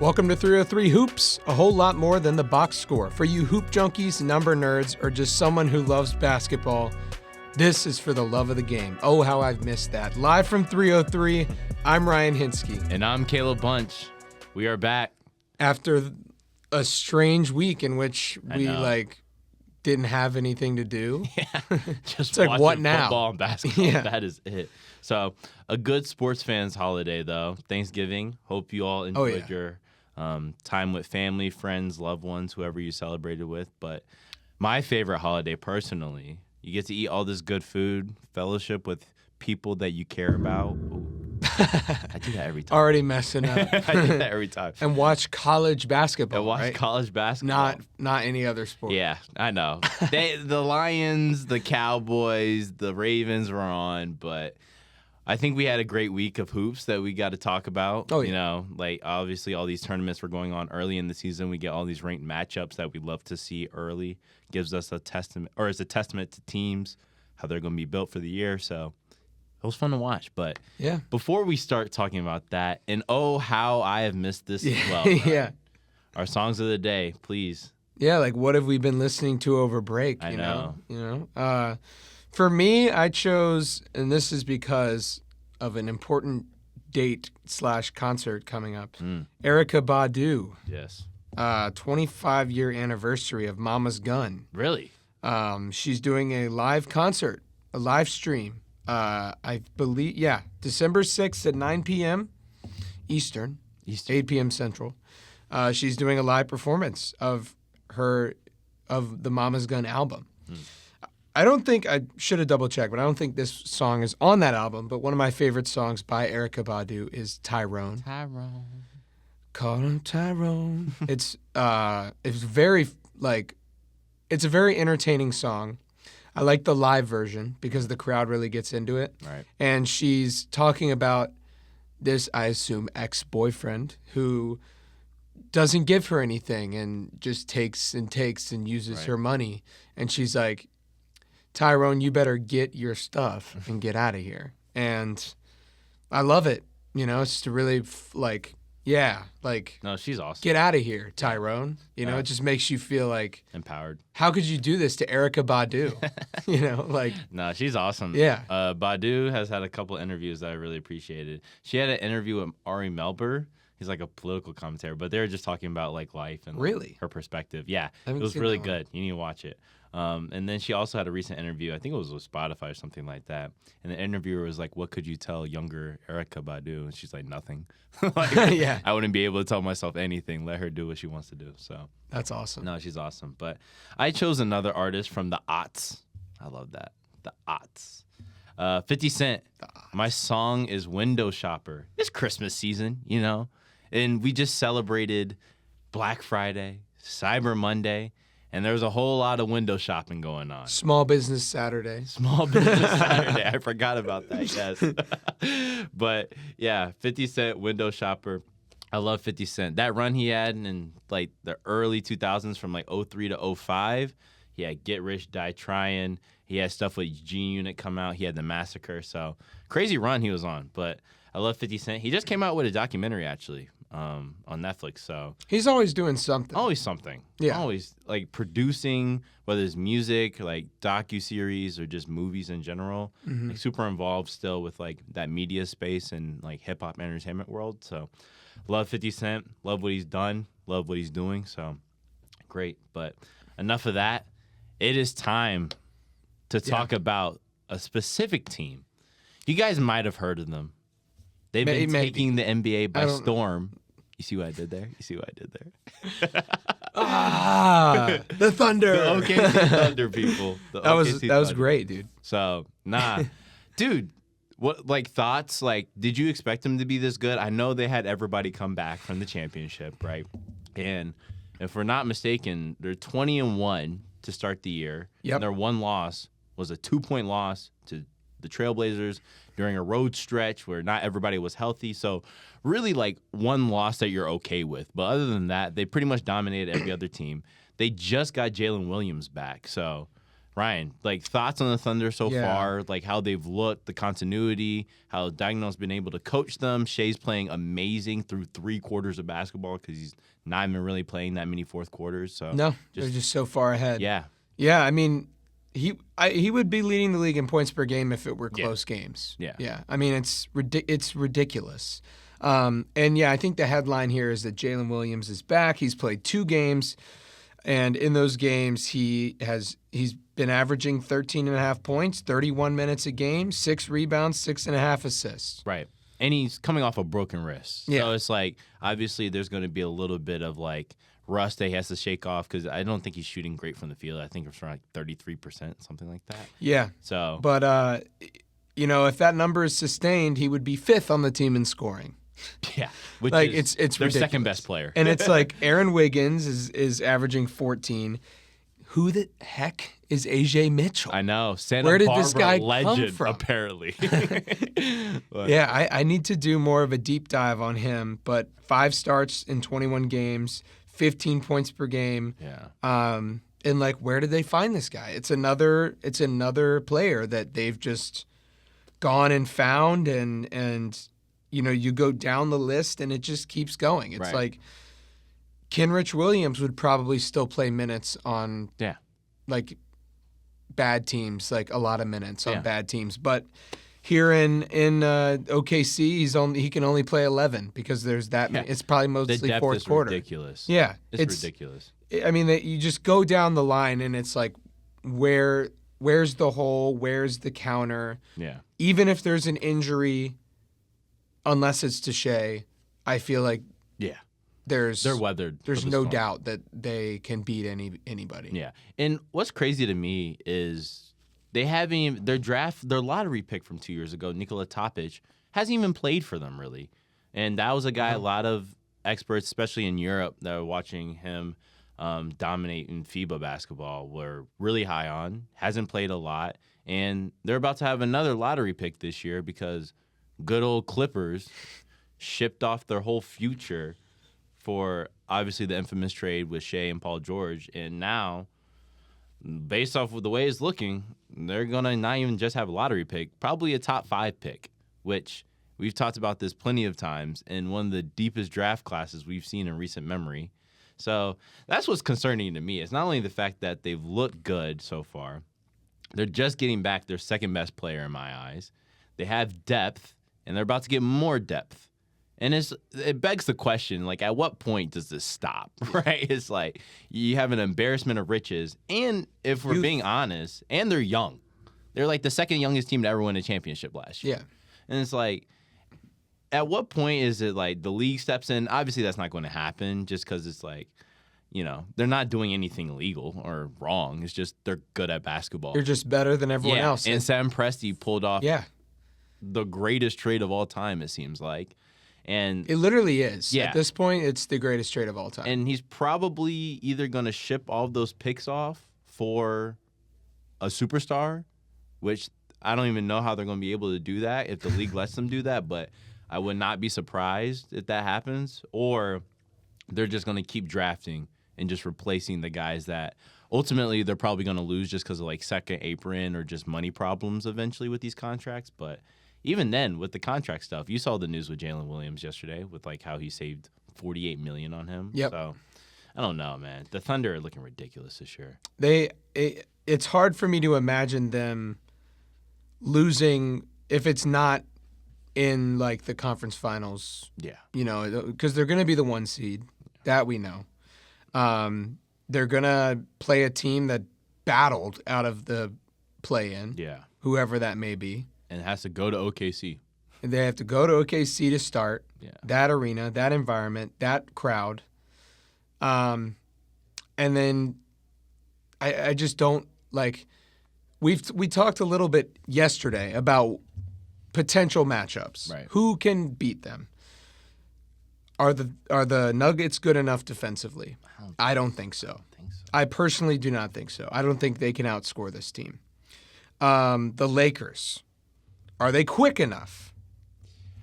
Welcome to 303 Hoops, a whole lot more than the box score. For you hoop junkies, number nerds, or just someone who loves basketball, this is for the love of the game. Oh, how I've missed that. Live from 303, I'm Ryan Hinske. And I'm Caleb Bunch. We are back. After a strange week in which we, didn't have anything to do. Yeah, just it's like, what now? Football and basketball. Yeah. That is it. So, a good sports fans holiday, though. Thanksgiving. Hope you all enjoyed your time with family, friends, loved ones, whoever you celebrated with. But my favorite holiday, personally, you get to eat all this good food, fellowship with people that you care about. Ooh. I do that every time. Already messing up. I do that every time. And watch college basketball. And watch right? college basketball. Not any other sport. Yeah, I know. The Lions, the Cowboys, the Ravens were on, but I think we had a great week of hoops that we got to talk about. Oh, yeah. You know, obviously all these tournaments were going on early in the season. We get all these ranked matchups that we love to see early. Gives us a testament, or is a testament to teams, how they're going to be built for the year. So it was fun to watch. But yeah, before we start talking about that, and oh, how I have missed this as well. Yeah. Our songs of the day, please. Yeah, like what have we been listening to over break? I know. For me, I chose, and this is because of an important date/concert coming up. Erykah Badu. Yes. 25-year anniversary of Mama's Gun. Really? She's doing a live concert, a live stream. I believe, December 6th at 9 p.m. Eastern, 8 p.m. Central. She's doing a live performance of the Mama's Gun album. I don't think, I should have double-checked, but I don't think this song is on that album, but one of my favorite songs by Erykah Badu is Tyrone. Call him Tyrone. It's very, it's a very entertaining song. I like the live version because the crowd really gets into it. Right. And she's talking about this, I assume, ex-boyfriend who doesn't give her anything and just takes and uses her money. And she's like, Tyrone, you better get your stuff and get out of here. And I love it. You know, it's just a really, no, she's awesome. Get out of here, Tyrone. You know, it just makes you feel like empowered. How could you do this to Erykah Badu? No, she's awesome. Yeah. Badu has had a couple interviews that I really appreciated. She had an interview with Ari Melber. He's like a political commentator, but they were just talking about life and really her perspective. Yeah, it was really good. You need to watch it. And then she also had a recent interview. I think it was with Spotify or something like that. And the interviewer was like, "What could you tell younger Erykah Badu?" And she's like, "Nothing." Yeah, I wouldn't be able to tell myself anything. Let her do what she wants to do. So that's awesome. No, she's awesome. But I chose another artist from the aughts. I love that. The aughts. 50 Cent. My song is Window Shopper. It's Christmas season, you know. And we just celebrated Black Friday, Cyber Monday, and there was a whole lot of window shopping going on. Small Business Saturday. Small Business Saturday. I forgot about that, yes. But, yeah, 50 Cent, Window Shopper. I love 50 Cent. That run he had in, the early 2000s from, 03 to 05, he had Get Rich, Die Trying. He had stuff with G-Unit come out. He had The Massacre. So, crazy run he was on. But I love 50 Cent. He just came out with a documentary, actually. On Netflix, so he's always doing something. Always something. Yeah. Always producing, whether it's music, docuseries or just movies in general. Mm-hmm. Super involved still with that media space and hip hop entertainment world. So love 50 Cent. Love what he's done. Love what he's doing. So great. But enough of that. It is time to talk about a specific team. You guys might have heard of them. They've been taking the NBA by storm. You see what I did there? The Thunder. The OKC Thunder people. That was great, dude. So, dude, what thoughts? Did you expect them to be this good? I know they had everybody come back from the championship, right? And if we're not mistaken, they're 20-1 to start the year. Yep. And their one loss was a 2-point loss to the Trailblazers during a road stretch where not everybody was healthy. So really one loss that you're okay with. But other than that, they pretty much dominated every other team. They just got Jalen Williams back. So Ryan, like thoughts on the Thunder so Yeah. far, like how they've looked, the continuity, how Daigneault's been able to coach them. Shea's playing amazing through 3 quarters of basketball because he's not even really playing that many fourth quarters. So No, they're just so far ahead. yeah, Yeah, I mean, he would be leading the league in points per game if it were close games. Yeah. I mean, it's ridiculous. And yeah, I think the headline here is that Jalen Williams is back. He's played 2 games, and in those games he's been averaging 13.5 points, 31 minutes a game, 6 rebounds, 6.5 assists. right. And he's coming off a broken wrist. Yeah. So it's like, obviously, there's going to be a little bit of like rust that he has to shake off because I don't think he's shooting great from the field. I think it's around like 33%, something like that. Yeah. So, But, if that number is sustained, he would be 5th on the team in scoring. yeah. Which Like, is it's their ridiculous. second best player. And it's like Aaron Wiggins is averaging 14. Who the heck is AJ Mitchell? I know. Santa Where did Barbara this guy come legend, from? apparently. But, Yeah, I need to do more of a deep dive on him. But 5 starts in 21 games, 15 points per game. yeah. And like, where did they find this guy? It's another player that they've just gone and found, and you go down the list and it just keeps going. It's Right. like Kenrich Williams would probably still play minutes on Yeah. like bad teams, like a lot of minutes on Yeah. bad teams. But here in OKC, he can only play 11 because there's that many. Yeah. It's probably The mostly depth fourth is quarter. ridiculous. Yeah, It's ridiculous. I mean, you just go down the line and it's like, where's the hole? Where's the counter? Yeah. Even if there's an injury, unless it's to Shea, I feel like Yeah. they're weathered. for There's the no storm. doubt that they can beat anybody. Yeah. And what's crazy to me is they haven't even, their lottery pick from 2 years ago, Nikola Topic, hasn't even played for them really. And that was a guy a lot of experts, especially in Europe, that were watching him dominate in FIBA basketball were really high on. Hasn't played a lot. And they're about to have another lottery pick this year because good old Clippers shipped off their whole future for obviously the infamous trade with Shea and Paul George. And now, based off of the way it's looking, they're going to not even just have a lottery pick, probably a top 5 pick, which we've talked about this plenty of times in one of the deepest draft classes we've seen in recent memory. So that's what's concerning to me. It's not only the fact that they've looked good so far, they're just getting back their second best player in my eyes. They have depth, and they're about to get more depth. And it begs the question, like, at what point does this stop, right? It's like you have an embarrassment of riches, and if we're being honest, and they're young. They're like the second youngest team to ever win a championship last year. Yeah. And it's like, at what point is it like the league steps in? Obviously, that's not going to happen just because it's like, they're not doing anything illegal or wrong. It's just they're good at basketball. They're just better than everyone else. And Sam Presti pulled off Yeah. the greatest trade of all time, it seems like. And It literally is. Yeah. At this point, it's the greatest trade of all time. And he's probably either going to ship all of those picks off for a superstar, which I don't even know how they're going to be able to do that if the league lets them do that, but I would not be surprised if that happens. Or they're just going to keep drafting and just replacing the guys that ultimately they're probably going to lose just because of like second apron or just money problems eventually with these contracts. But even then, with the contract stuff, you saw the news with Jalen Williams yesterday with like how he saved $48 million on him. Yep. So I don't know, man. The Thunder are looking ridiculous this year. It's hard for me to imagine them losing if it's not in like the conference finals. Yeah. Because they're going to be the 1 seed. That we know. They're going to play a team that battled out of the play-in. Yeah. Whoever that may be. And it has to go to OKC. They have to go to OKC to start. Yeah. That arena, that environment, that crowd. And then I just don't like. We talked a little bit yesterday about potential matchups. Right. Who can beat them? Are the Nuggets good enough defensively? I don't think so. I personally do not think so. I don't think they can outscore this team. The Lakers, are they quick enough?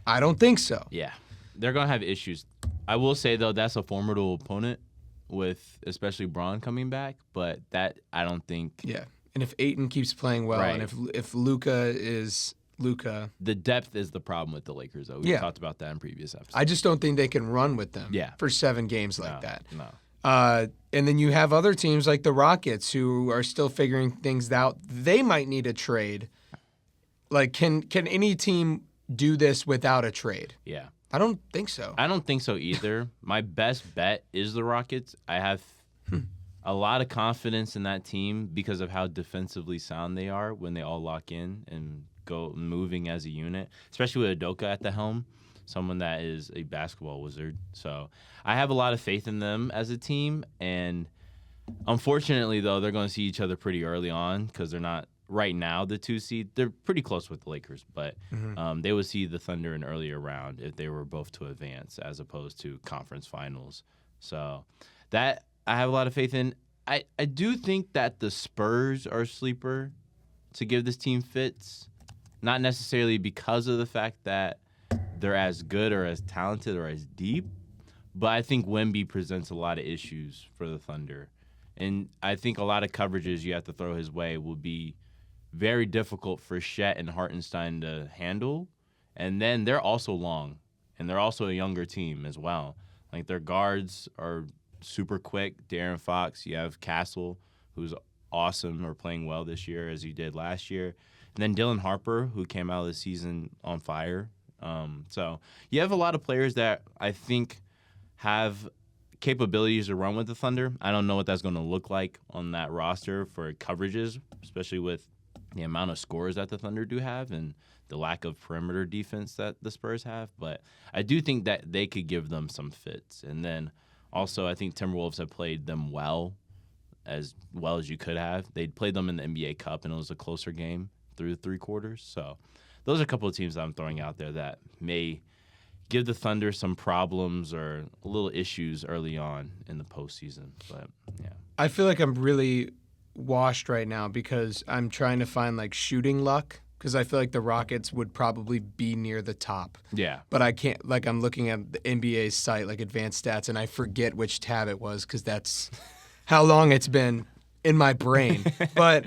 I don't think so. Yeah. They're going to have issues. I will say, though, that's a formidable opponent with especially Braun coming back, but that I don't think. Yeah. And if Ayton keeps playing well, Right. and if Luka is Luka, The depth is the problem with the Lakers, though. We Yeah. talked about that in previous episodes. I just don't think they can run with them Yeah. for 7 games like that. No. And then you have other teams like the Rockets who are still figuring things out. They might need a trade. Like, can any team do this without a trade? Yeah. I don't think so. I don't think so either. My best bet is the Rockets. I have a lot of confidence in that team because of how defensively sound they are when they all lock in and go moving as a unit, especially with Udoka at the helm, someone that is a basketball wizard. So I have a lot of faith in them as a team. And unfortunately, though, they're going to see each other pretty early on because they're not right now the 2 seed. They're pretty close with the Lakers, but they would see the Thunder in earlier round if they were both to advance as opposed to conference finals. So that I have a lot of faith in. I do think that the Spurs are a sleeper to give this team fits, not necessarily because of the fact that they're as good or as talented or as deep, but I think Wemby presents a lot of issues for the Thunder. And I think a lot of coverages you have to throw his way will be very difficult for Shet and Hartenstein to handle. And then they're also long, and they're also a younger team as well. Like, their guards are super quick. De'Aaron Fox, you have Castle, who's awesome or playing well this year as he did last year. And then Dylan Harper, who came out of the season on fire. So you have a lot of players that I think have capabilities to run with the Thunder. I don't know what that's going to look like on that roster for coverages, especially with the amount of scores that the Thunder do have and the lack of perimeter defense that the Spurs have. But I do think that they could give them some fits. And then also I think Timberwolves have played them well as you could have. They'd played them in the NBA Cup, and it was a closer game through 3 quarters. So those are a couple of teams that I'm throwing out there that may give the Thunder some problems or little issues early on in the postseason. But, yeah. I feel like I'm really washed right now because I'm trying to find, like, shooting luck because I feel like the Rockets would probably be near the top. Yeah. But I can't, like, I'm looking at the NBA's site, like advanced stats, and I forget which tab it was because that's how long it's been in my brain. But,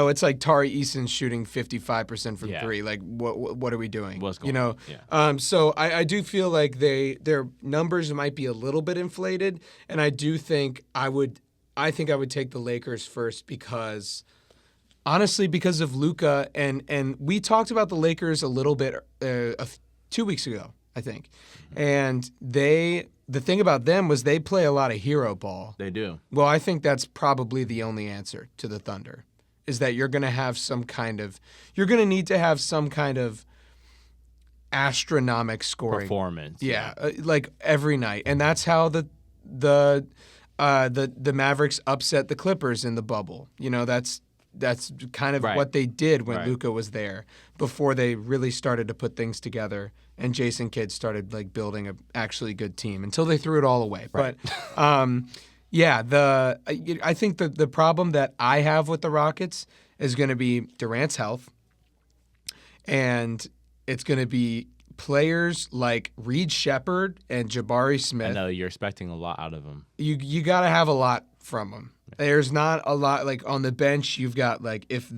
it's like Tari Eason's shooting 55% from 3. Like, what are we doing? What's going on? Yeah. So I do feel like their numbers might be a little bit inflated, and I do think I would take the Lakers first because, honestly, because of Luka, and we talked about the Lakers a little bit 2 weeks ago, I think, and the thing about them was they play a lot of hero ball. They do. Well, I think that's probably the only answer to the Thunder, is that you're going to need to have some kind of astronomical scoring performance. Yeah, like every night, and that's how the Mavericks upset the Clippers in the bubble. That's kind of what they did when Luka was there before they really started to put things together and Jason Kidd started, like, building a actually good team until they threw it all away. Right. But I think the problem that I have with the Rockets is going to be Durant's health, and it's going to be players like Reed Shepherd and Jabari Smith. I know you're expecting a lot out of them. You got to have a lot from them. There's not a lot, like, on the bench. You've got, like, if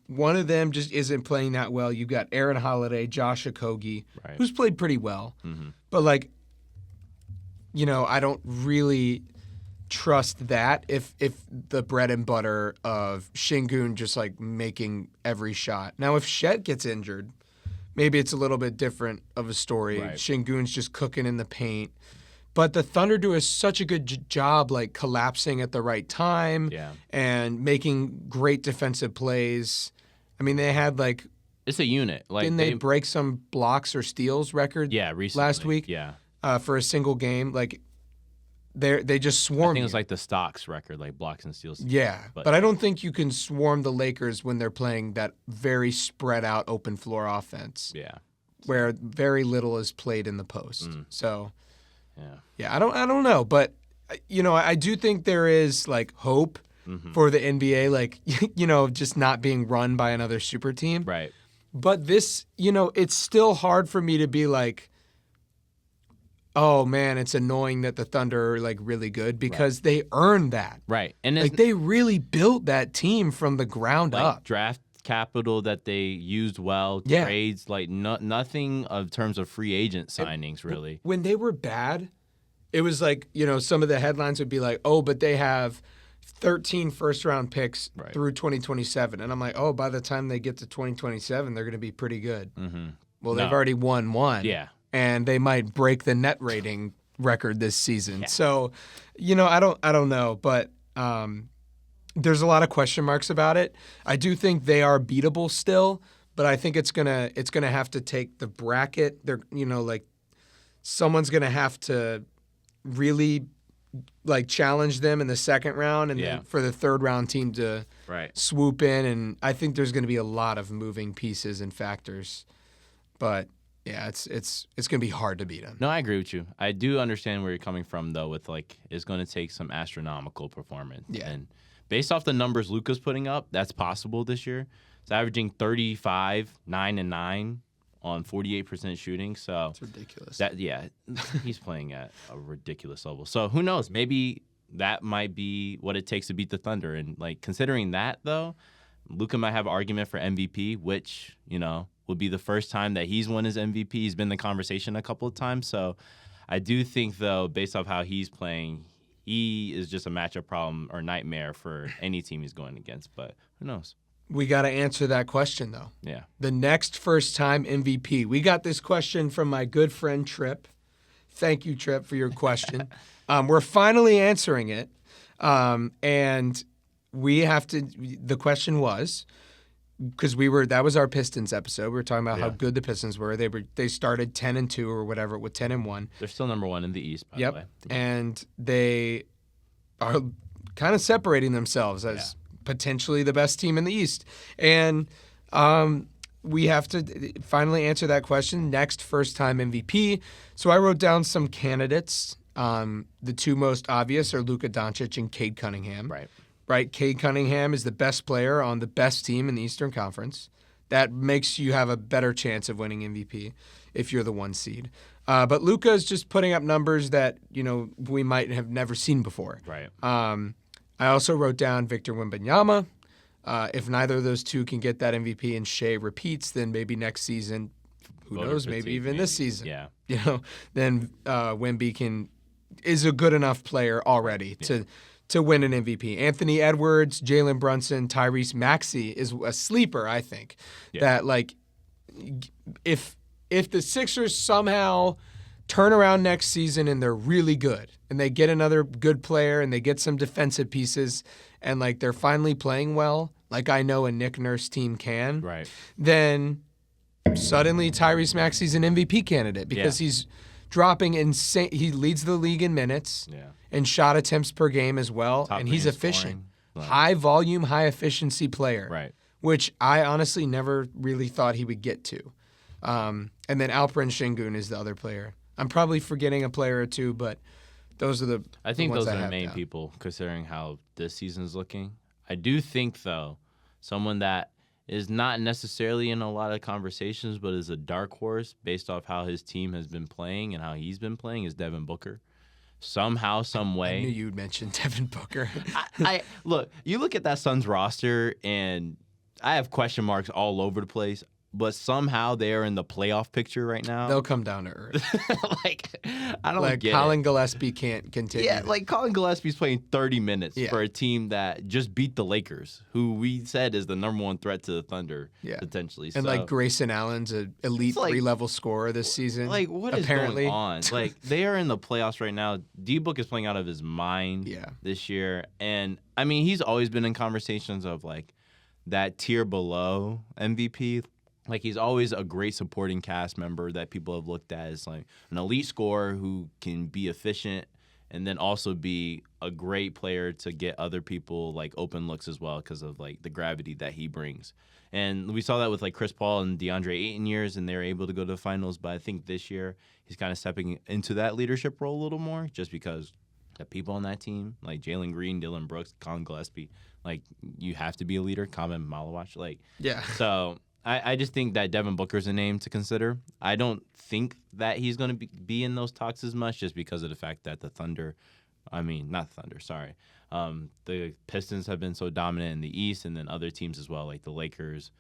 one of them just isn't playing that well, you've got Aaron Holiday, Josh Okogie, who's played pretty well. Mm-hmm. But, like, I don't really trust that if the bread and butter of Şengün just, like, making every shot. Now, if Shet gets injured, maybe it's a little bit different of a story. Right. Şengün's just cooking in the paint. But the Thunder do such a good job, like, collapsing at the right time and making great defensive plays. I mean, they had, like... It's a unit. Like, didn't they break some blocks or steals record recently, last week? Yeah. For a single game. Like, they just swarm. I think it was like the Stocks record, like blocks and steals. Yeah, but I don't think you can swarm the Lakers when they're playing that very spread out open floor offense. Yeah. Where very little is played in the post. So... Yeah, I don't know, but I do think there is, like, hope for the NBA, like, just not being run by another super team. Right. But this, it's still hard for me to be like, oh man, it's annoying that the Thunder are like really good because they earned that. Right. And like they really built that team from the ground up. Draft capital that they used well, trades, like nothing of terms of free agent signings, really. When they were bad, it was like, some of the headlines would be like, oh, but they have 13 first-round picks through 2027. And I'm like, oh, by the time they get to 2027, they're going to be pretty good. Mm-hmm. Well, they've already won one. Yeah. And they might break the net rating record this season. Yeah. So, I don't know, but there's a lot of question marks about it. I do think they are beatable still, but I think it's gonna have to take the bracket. They're someone's gonna have to really challenge them in the second round, and then for the third round team to swoop in. And I think there's gonna be a lot of moving pieces and factors, but. Yeah, it's gonna be hard to beat them. No, I agree with you. I do understand where you're coming from, though. With it's going to take some astronomical performance. Yeah. And based off the numbers Luka's putting up, that's possible this year. It's averaging 35, 9 and 9 on 48% shooting. So it's ridiculous. He's playing at a ridiculous level. So who knows? Maybe that might be what it takes to beat the Thunder. And considering that, though, Luka might have an argument for MVP, which would be the first time that he's won his MVP. He's been in the conversation a couple of times. So I do think, though, based off how he's playing, he is just a matchup problem or nightmare for any team he's going against. But who knows? We got to answer that question, though. Yeah. The next first-time MVP. We got this question from my good friend Tripp. Thank you, Tripp, for your question. We're finally answering it. And we have to – the question was – because that was our Pistons episode. We were talking about how good the Pistons were. They started 10-2 or whatever with 10-1. They're still number one in the East, by the way. And they are kind of separating themselves as potentially the best team in the East. And we have to finally answer that question. Next first-time MVP. So I wrote down some candidates. The two most obvious are Luka Doncic and Cade Cunningham. Right, Cade Cunningham is the best player on the best team in the Eastern Conference. That makes you have a better chance of winning MVP if you're the 1 seed. But Luka is just putting up numbers that we might have never seen before. Right. I also wrote down Victor Wembanyama. If neither of those two can get that MVP and Shea repeats, then maybe next season, who knows, maybe even this season. Yeah. Then Wemby is a good enough player already to win an MVP. Anthony Edwards, Jalen Brunson, Tyrese Maxey is a sleeper, I think. That if the Sixers somehow turn around next season and they're really good and they get another good player and they get some defensive pieces and they're finally playing well, like I know a Nick Nurse team can, then suddenly Tyrese Maxey's an MVP candidate because he's dropping insane. He leads the league in minutes and shot attempts per game as well. And he's efficient. High volume, high efficiency player. Which I honestly never really thought he would get to. And then Alperen Şengün is the other player. I'm probably forgetting a player or two, but those are the I think ones those I are the have main down. people considering how this season's looking. I do think, though, someone that is not necessarily in a lot of conversations, but is a dark horse based off how his team has been playing and how he's been playing is Devin Booker. Somehow, some way. I knew you'd mention Devin Booker. Look, you look at that Suns roster, and I have question marks all over the place. But somehow they are in the playoff picture right now. They'll come down to earth. I don't get Colin it. Gillespie can't continue. Yeah, Colin Gillespie's playing 30 minutes for a team that just beat the Lakers, who we said is the number 1 threat to the Thunder, potentially. And Grayson Allen's an elite 3-level scorer this season. What is going on? They are in the playoffs right now. D-Book is playing out of his mind this year. And, I mean, he's always been in conversations of, that tier below MVP. He's always a great supporting cast member that people have looked at as an elite scorer who can be efficient and then also be a great player to get other people open looks as well because of the gravity that he brings. And we saw that with Chris Paul and DeAndre Ayton years, and they were able to go to the finals. But I think this year he's kind of stepping into that leadership role a little more just because the people on that team, like Jalen Green, Dylan Brooks, Colin Gillespie, you have to be a leader. Comment Malawach, yeah. So I just think that Devin Booker's a name to consider. I don't think that he's going to be in those talks as much just because of the fact that the Pistons have been so dominant in the East, and then other teams as well, like the Lakers.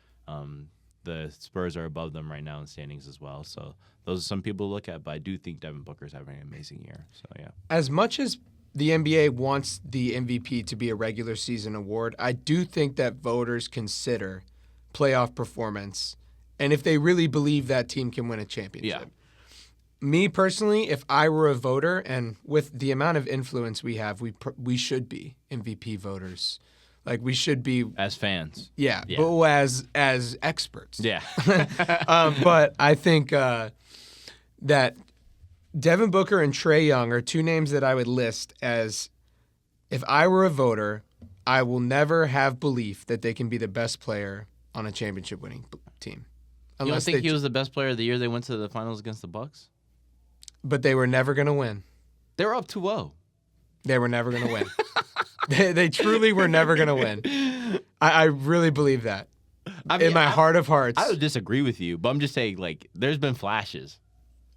The Spurs are above them right now in standings as well. So those are some people to look at, but I do think Devin Booker's having an amazing year. So, yeah. As much as the NBA wants the MVP to be a regular season award, I do think that voters consider playoff performance and if they really believe that team can win a championship. Yeah. Me personally, if I were a voter, and with the amount of influence we have, we should be MVP voters. Like, we should be As fans. Yeah, Yeah. but as experts. Yeah. But I think that Devin Booker and Trae Young are two names that I would list as, if I were a voter, I will never have belief that they can be the best player on a championship-winning team. You don't think he was the best player of the year they went to the finals against the Bucks? But they were never going to win. They were up 2-0. They were never going to win. They truly were never going to win. I really believe that. In my heart of hearts. I would disagree with you, but I'm just saying, like, there's been flashes.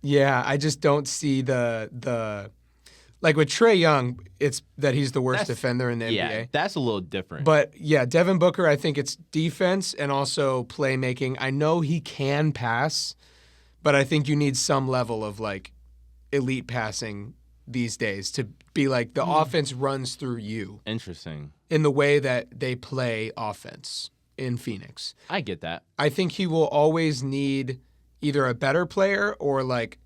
Yeah, I just don't see the like with Trae Young, it's that he's the worst defender in the NBA. That's a little different. But yeah, Devin Booker, I think it's defense and also playmaking. I know he can pass, but I think you need some level of like elite passing these days to be like the offense runs through you. Interesting. In the way that they play offense in Phoenix. I get that. I think he will always need either a better player or like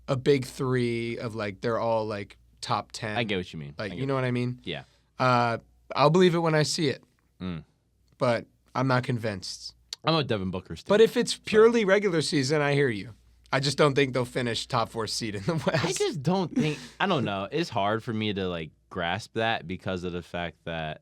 a big three of like they're all like top 10. I get what you mean. Like, you know what I mean? Yeah. I'll believe it when I see it. Mm. But I'm not convinced. I'm a Devin Booker still. But if it's purely regular season, I hear you. I just don't think they'll finish top 4 seed in the West. I just don't think – I don't know. It's hard for me to, like, grasp that because of the fact that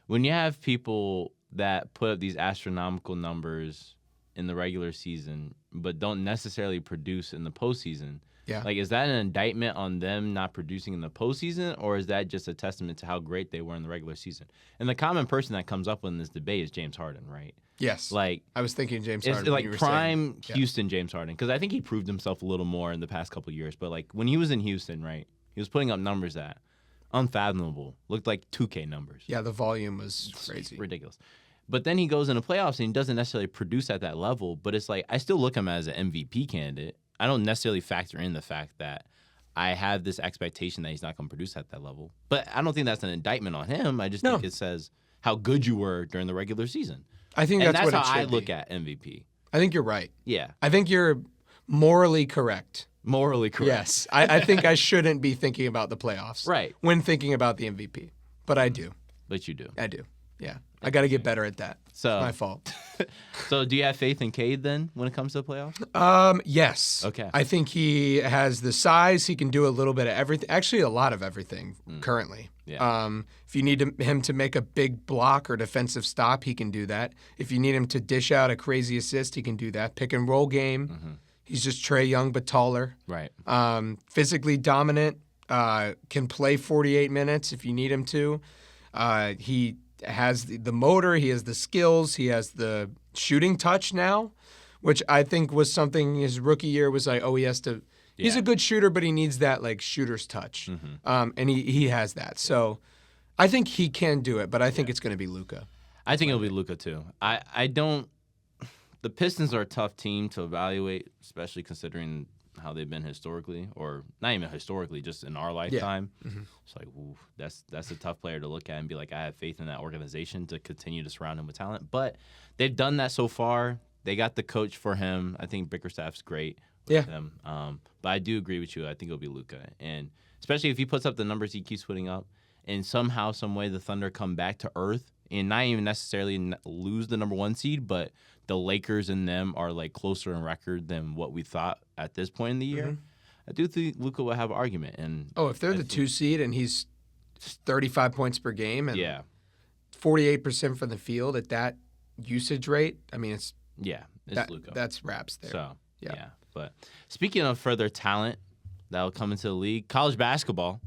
when you have people that put up these astronomical numbers in the regular season but don't necessarily produce in the postseason, like, is that an indictment on them not producing in the postseason, or is that just a testament to how great they were in the regular season? And the common person that comes up in this debate is James Harden, right? Yes. Like, I was thinking James it's Harden. like prime Houston James Harden, because I think he proved himself a little more in the past couple of years. But like when he was in Houston, right, he was putting up numbers that unfathomable, looked like 2K numbers. Yeah, the volume was crazy, ridiculous. But then he goes into playoffs and he doesn't necessarily produce at that level. But it's like I still look at him as an MVP candidate. I don't necessarily factor in the fact that I have this expectation that he's not going to produce at that level. But I don't think that's an indictment on him. I just think it says how good you were during the regular season. I think that's what how it should I look be. at MVP. I think you're right. Yeah. I think you're morally correct. Morally correct. Yes. I think I shouldn't be thinking about the playoffs. Right. When thinking about the MVP. But I do. But you do. I do. Yeah. I got to get better at that. So, it's my fault. So do you have faith in Cade then when it comes to the playoffs? Yes. Okay. I think he has the size. He can do a little bit of everything. Actually, a lot of everything currently. Yeah. If you need him to make a big block or defensive stop, he can do that. If you need him to dish out a crazy assist, he can do that. Pick and roll game. Mm-hmm. He's just Trae Young but taller. Right. Physically dominant. Can play 48 minutes if you need him to. He has the motor, he has the skills, he has the shooting touch now, which I think was something his rookie year was like, he has to – he's a good shooter, but he needs that, like, shooter's touch. Mm-hmm. And he has that. So I think he can do it, but I think it's going to be Luka. I think it'll be Luka too. I don't – the Pistons are a tough team to evaluate, especially considering – how they've been historically, or not even historically, just in our lifetime. Yeah. Mm-hmm. It's like, ooh, that's a tough player to look at and be like, I have faith in that organization to continue to surround him with talent. But they've done that so far. They got the coach for him. I think Bickerstaff's great with him. But I do agree with you. I think it'll be Luka. And especially if he puts up the numbers he keeps putting up, and somehow, some way, the Thunder come back to earth and not even necessarily lose the number 1 seed, but the Lakers and them are like closer in record than what we thought at this point in the year. Mm-hmm. I do think Luka will have an argument. And if they're the 2 seed and he's 35 points per game and 48% from the field at that usage rate, I mean, it's Luka. That's raps there. So yeah. But speaking of further talent that'll come into the league, college basketball.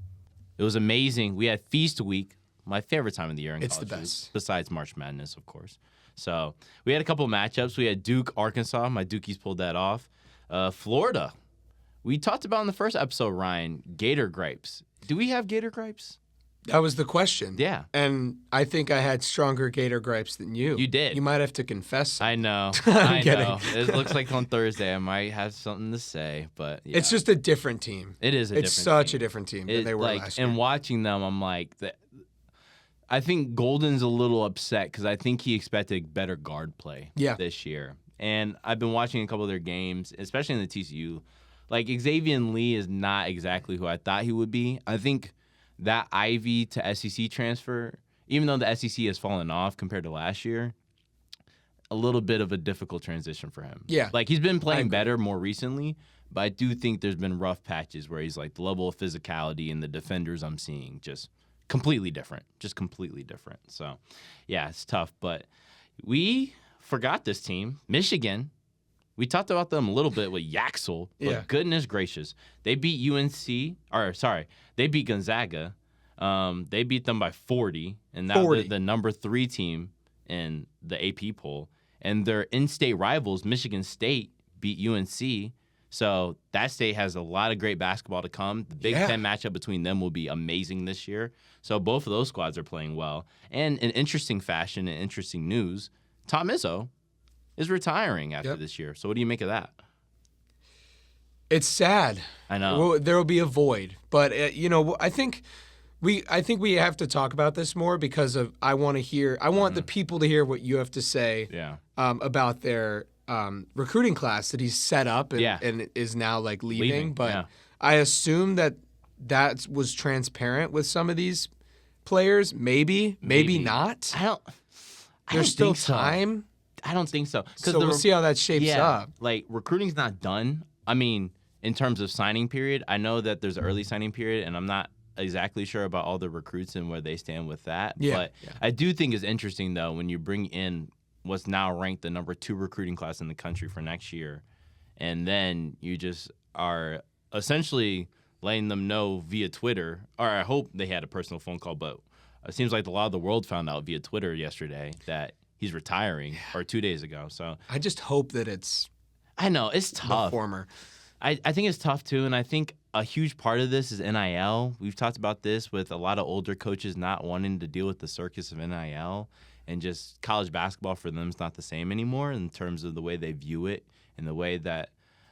It was amazing. We had Feast Week, my favorite time of the year in college. It's the best. Besides March Madness, of course. So we had a couple matchups. We had Duke, Arkansas. My Dukies pulled that off. Florida. We talked about in the first episode, Ryan, Gator gripes. Do we have Gator gripes? That was the question. Yeah. And I think I had stronger Gator gripes than you. You did. You might have to confess. I know. I'm I kidding. know. It looks like on Thursday I might have something to say, but yeah. It's just a different team. It is a different It's such team. a different team than they were last year. And watching them, I'm like, I think Golden's a little upset because I think he expected better guard play this year. And I've been watching a couple of their games, especially in the TCU. Like, Xavier Lee is not exactly who I thought he would be. I think that Ivy to SEC transfer, even though the SEC has fallen off compared to last year, a little bit of a difficult transition for him. Yeah. Like, he's been playing better more recently, but I do think there's been rough patches where he's like, the level of physicality and the defenders I'm seeing just completely different. Just completely different. So, yeah, it's tough. But we forgot this team, Michigan. We talked about them a little bit with Yaxel, but goodness gracious. They beat they beat Gonzaga. They beat them by 40, and now they're the number 3 team in the AP poll. And their in-state rivals, Michigan State, beat UNC. So that state has a lot of great basketball to come. The Big Ten matchup between them will be amazing this year. So both of those squads are playing well. And in interesting fashion and interesting news, Tom Izzo is retiring after this year. So what do you make of that? It's sad. I know. Well, there will be a void. But, I think we have to talk about this more because I want the people to hear what you have to say about their recruiting class that he's set up and is now like leaving. But I assume that was transparent with some of these players. Maybe not. There's still time. I don't think so. So we'll see how that shapes up. Like, recruiting's not done. I mean, in terms of signing period, I know that there's an early signing period, and I'm not exactly sure about all the recruits and where they stand with that. But I do think it's interesting, though, when you bring in what's now ranked the number 2 recruiting class in the country for next year, and then you just are essentially letting them know via Twitter, or I hope they had a personal phone call, but it seems like a lot of the world found out via Twitter yesterday that he's retiring, or 2 days ago. So I just hope that it's I know, it's tough. The former. I think it's tough, too, and I think a huge part of this is NIL. We've talked about this with a lot of older coaches not wanting to deal with the circus of NIL, and just college basketball for them is not the same anymore in terms of the way they view it and the way that,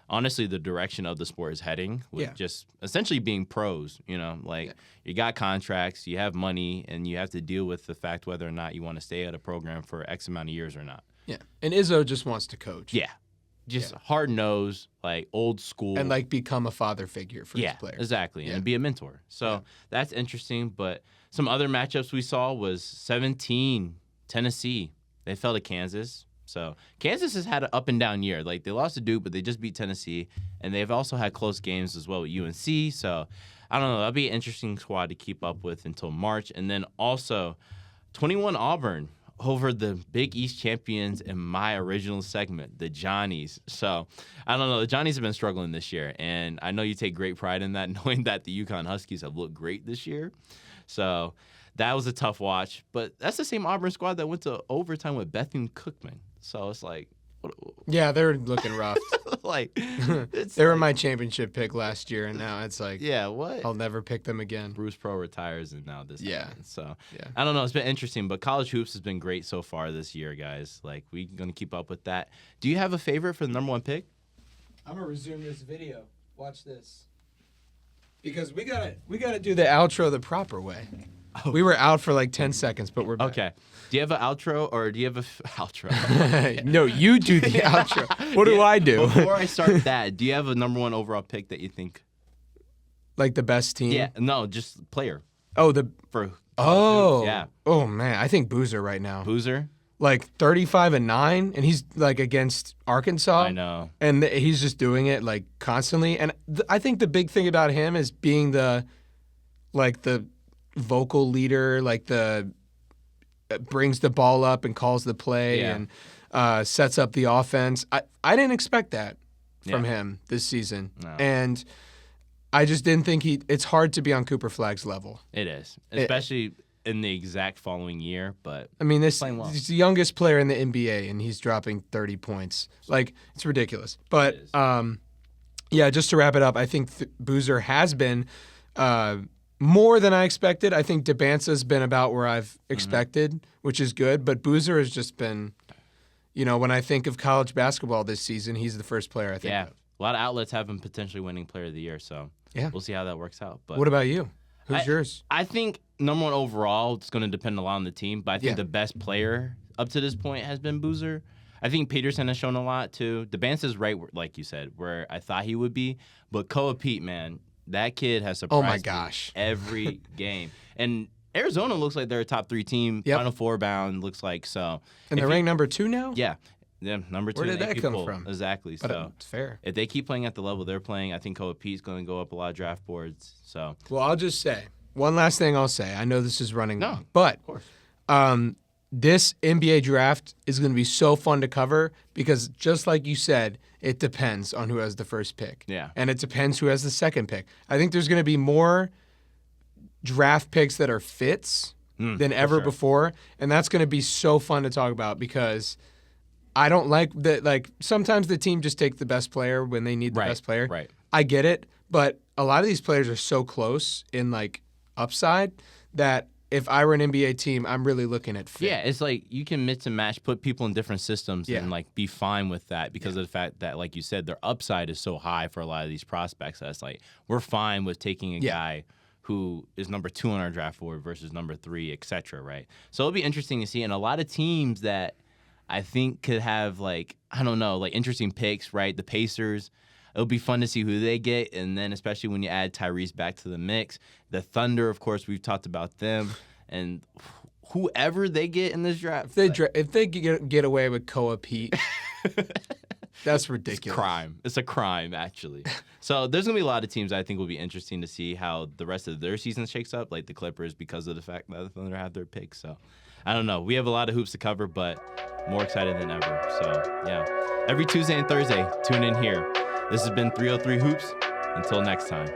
honestly, the direction of the sport is heading with just essentially being pros. You got contracts, you have money, and you have to deal with the fact whether or not you want to stay at a program for X amount of years or not. Yeah, and Izzo just wants to coach. Yeah. Just hard-nosed, like, old school. And, like, become a father figure for his players. Exactly, and be a mentor. So that's interesting. But some other matchups we saw was 17, Tennessee. They fell to Kansas. So Kansas has had an up-and-down year. Like, they lost to Duke, but they just beat Tennessee. And they've also had close games as well with UNC. So, I don't know. That'll be an interesting squad to keep up with until March. And then also 21 Auburn over the Big East champions in my original segment, the Johnnies. So, I don't know. The Johnnies have been struggling this year, and I know you take great pride in that, knowing that the UConn Huskies have looked great this year. So, that was a tough watch. But that's the same Auburn squad that went to overtime with Bethune-Cookman. So, it's like... Yeah, they're looking rough. They were my championship pick last year, and now it's like, what? I'll never pick them again. Bruce Pro retires, and now this happens. So, yeah. I don't know. It's been interesting, but college hoops has been great so far this year, guys. Like, we're going to keep up with that. Do you have a favorite for the number 1 pick? I'm going to resume this video. Watch this. Because we gotta do the outro the proper way. Oh. We were out for like 10 seconds, but we're back. Okay. Do you have an outro or do you have a outro? No, you do the outro. What do I do? Before I start that, do you have a number 1 overall pick that you think? Like the best team? Yeah. No, just player. Oh, yeah. Oh man, I think Boozer right now. Boozer? Like 35-9, and he's like against Arkansas. I know. And he's just doing it like constantly. And I think the big thing about him is being the vocal leader, like brings the ball up and calls the play and sets up the offense. I didn't expect that from him this season. No. And I just didn't think it's hard to be on Cooper Flagg's level. It is. Especially in the exact following year, but I mean, playing well. he's the youngest player in the NBA, and he's dropping 30 points. Like, it's ridiculous. But, yeah, just to wrap it up, I think Boozer has been more than I expected. I think Debansa's been about where I've expected, which is good. But Boozer has just been, when I think of college basketball this season, he's the first player I think of. A lot of outlets have him potentially winning Player of the Year, so we'll see how that works out. But what about you? Who's yours? I think number one overall, it's going to depend a lot on the team, but I think the best player up to this point has been Boozer. I think Peterson has shown a lot too. Debansa's right, like you said, where I thought he would be, but Koa Pete, man, that kid has surprised me every game. And Arizona looks like they're a top 3 team, Final Four bound, looks like so. And they're ranked number 2 now? Yeah. Yeah, number 2. Where did that come from? Exactly. But so it's fair. If they keep playing at the level they're playing, I think Koa Pete's going to go up a lot of draft boards. So. Well, I'll just say one last thing. I'll say I know this is running long, but of course. This NBA draft is going to be so fun to cover because just like you said, it depends on who has the first pick. Yeah. And it depends who has the second pick. I think there's going to be more draft picks that are fits than ever before, and that's going to be so fun to talk about because I don't like that. Like sometimes the team just takes the best player when they need the best player. Right. I get it, but a lot of these players are so close in like upside that if I were an NBA team, I'm really looking at fit. Yeah, it's like you can mix and match, put people in different systems and like be fine with that because of the fact that, like you said, their upside is so high for a lot of these prospects. That's like we're fine with taking a guy who is number 2 on our draft board versus number 3, et cetera, right? So it'll be interesting to see. And a lot of teams that I think could have like, I don't know, like interesting picks, right? The Pacers. It'll be fun to see who they get, and then especially when you add Tyrese back to the mix. The Thunder, of course, we've talked about them, and whoever they get in this draft. If they get away with Koa Pete, that's ridiculous. It's a crime, actually. So there's going to be a lot of teams I think will be interesting to see how the rest of their season shakes up, like the Clippers, because of the fact that the Thunder have their picks. So I don't know. We have a lot of hoops to cover, but more excited than ever. So, yeah. Every Tuesday and Thursday, tune in here. This has been 303 Hoops. Until next time.